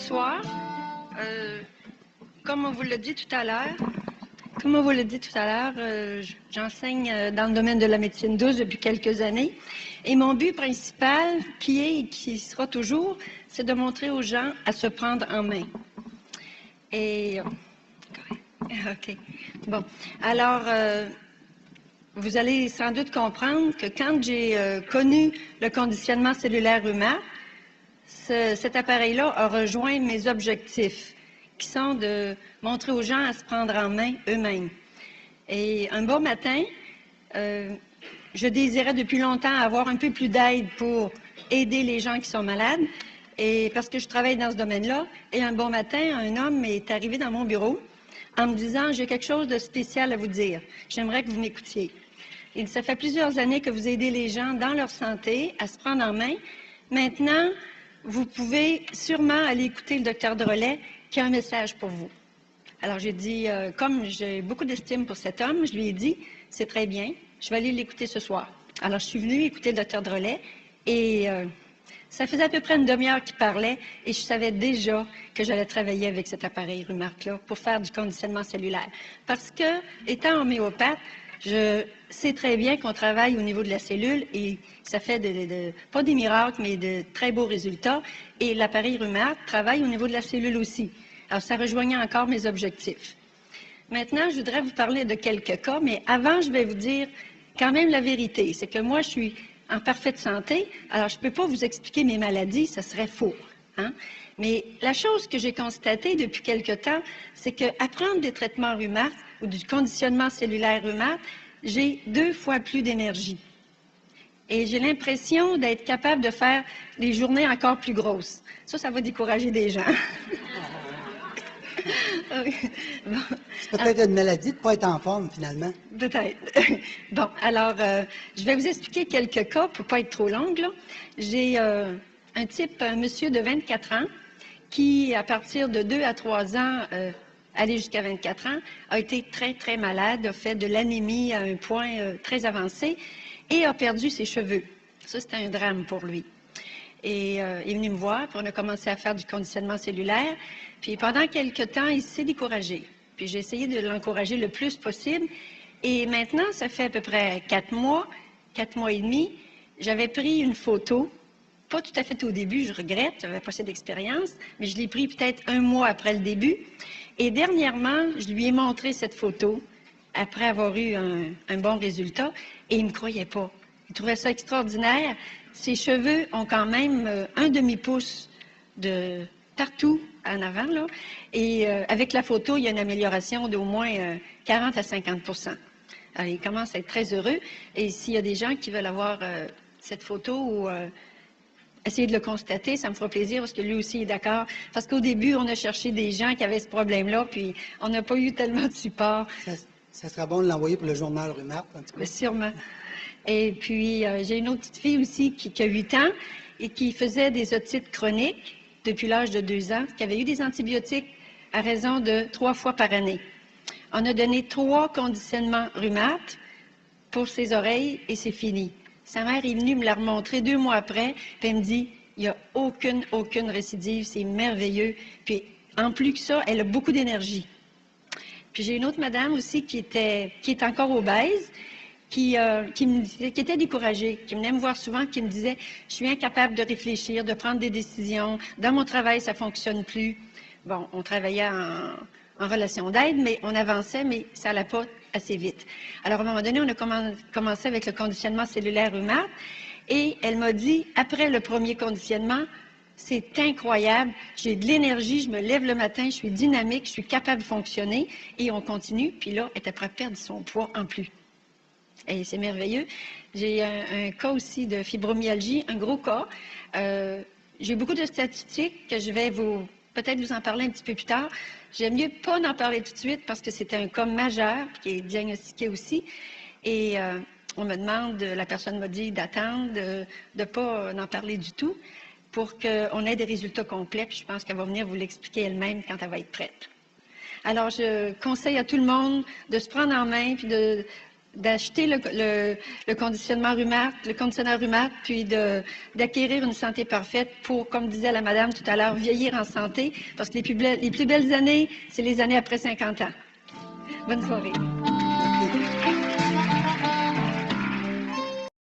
soir. Comme on vous l'a dit tout à l'heure, j'enseigne dans le domaine de la médecine douce depuis quelques années. Et mon but principal, qui est et qui sera toujours, c'est de montrer aux gens à se prendre en main. Et... OK. Bon. Alors, vous allez sans doute comprendre que quand j'ai connu le conditionnement cellulaire humain, cet appareil-là a rejoint mes objectifs, qui sont de montrer aux gens à se prendre en main eux-mêmes. Et un beau matin, je désirais depuis longtemps avoir un peu plus d'aide pour aider les gens qui sont malades, et parce que je travaille dans ce domaine-là. Et un bon matin, un homme est arrivé dans mon bureau en me disant « J'ai quelque chose de spécial à vous dire. J'aimerais que vous m'écoutiez. » Il dit « Ça fait plusieurs années que vous aidez les gens dans leur santé à se prendre en main. Maintenant, vous pouvez sûrement aller écouter le docteur Drolet qui a un message pour vous. » Alors j'ai dit, comme j'ai beaucoup d'estime pour cet homme, je lui ai dit, c'est très bien, je vais aller l'écouter ce soir. Alors je suis venue écouter le docteur Drolet et ça faisait à peu près une demi-heure qu'il parlait et je savais déjà que j'allais travailler avec cet appareil Rumark-là pour faire du conditionnement cellulaire. Parce que, étant homéopathe, je sais très bien qu'on travaille au niveau de la cellule et ça fait pas des miracles, mais de très beaux résultats. Et l'appareil Rumark travaille au niveau de la cellule aussi. Alors, ça rejoignait encore mes objectifs. Maintenant, je voudrais vous parler de quelques cas, mais avant, je vais vous dire quand même la vérité. C'est que moi, je suis en parfaite santé, alors je ne peux pas vous expliquer mes maladies, ça serait faux. Hein? Mais la chose que j'ai constatée depuis quelque temps, c'est qu'à prendre des traitements Rumark ou du conditionnement cellulaire Rumark, j'ai 2 fois plus d'énergie. Et j'ai l'impression d'être capable de faire des journées encore plus grosses. Ça va décourager des gens. Bon. C'est peut-être une maladie de ne pas être en forme, finalement. Peut-être. Bon, alors, je vais vous expliquer quelques cas pour ne pas être trop longue. J'ai un monsieur de 24 ans, qui, à partir de 2 à 3 ans, aller jusqu'à 24 ans, a été très, très malade, a fait de l'anémie à un point très avancé et a perdu ses cheveux. Ça, c'était un drame pour lui. Et il est venu me voir, puis on a commencé à faire du conditionnement cellulaire. Puis pendant quelques temps, il s'est découragé. Puis j'ai essayé de l'encourager le plus possible. Et maintenant, ça fait à peu près 4 mois et demi, j'avais pris une photo, pas tout à fait au début, je regrette, j'avais pas assez d'expérience, mais je l'ai pris peut-être 1 mois après le début. Et dernièrement, je lui ai montré cette photo, après avoir eu un bon résultat, et il ne me croyait pas. Il trouvait ça extraordinaire. Ses cheveux ont quand même un demi-pouce de partout en avant, là. Et avec la photo, il y a une amélioration d'au moins 40 à 50 %. Alors, il commence à être très heureux. Et s'il y a des gens qui veulent avoir cette photo ou essayer de le constater, ça me fera plaisir parce que lui aussi est d'accord. Parce qu'au début, on a cherché des gens qui avaient ce problème-là, puis on n'a pas eu tellement de support. Ça sera bon de l'envoyer pour le journal Rumark, en tout cas. Sûrement. Et puis, j'ai une autre petite fille aussi qui a 8 ans et qui faisait des otites chroniques depuis l'âge de 2 ans, qui avait eu des antibiotiques à raison de 3 fois par année. On a donné 3 conditionnements Rumark pour ses oreilles et c'est fini. Sa mère est venue me la remontrer 2 mois après, puis elle me dit, il n'y a aucune récidive, c'est merveilleux. Puis, en plus que ça, elle a beaucoup d'énergie. Puis j'ai une autre madame aussi qui est encore obèse, qui était découragée, qui venait me voir souvent, qui me disait « Je suis incapable de réfléchir, de prendre des décisions. Dans mon travail, ça ne fonctionne plus. » Bon, on travaillait en relation d'aide, mais on avançait, mais ça n'allait pas assez vite. Alors, à un moment donné, on a commencé avec le conditionnement cellulaire Rumark, et elle m'a dit, après le premier conditionnement, c'est incroyable, j'ai de l'énergie, je me lève le matin, je suis dynamique, je suis capable de fonctionner, et on continue, puis là, elle était prête à perdre son poids en plus. Et c'est merveilleux. J'ai un cas aussi de fibromyalgie, un gros cas. J'ai beaucoup de statistiques que je vais peut-être vous en parler un petit peu plus tard. J'aime mieux pas en parler tout de suite parce que c'était un cas majeur qui est diagnostiqué aussi. Et on me demande, la personne m'a dit d'attendre, de ne pas en parler du tout pour qu'on ait des résultats complets. Puis je pense qu'elle va venir vous l'expliquer elle-même quand elle va être prête. Alors, je conseille à tout le monde de se prendre en main puis de d'acheter le conditionnement Rumat, le conditionneur Rumat, puis d'acquérir une santé parfaite pour, comme disait la madame tout à l'heure, vieillir en santé, parce que les plus belles années, c'est les années après 50 ans. Bonne soirée. Merci.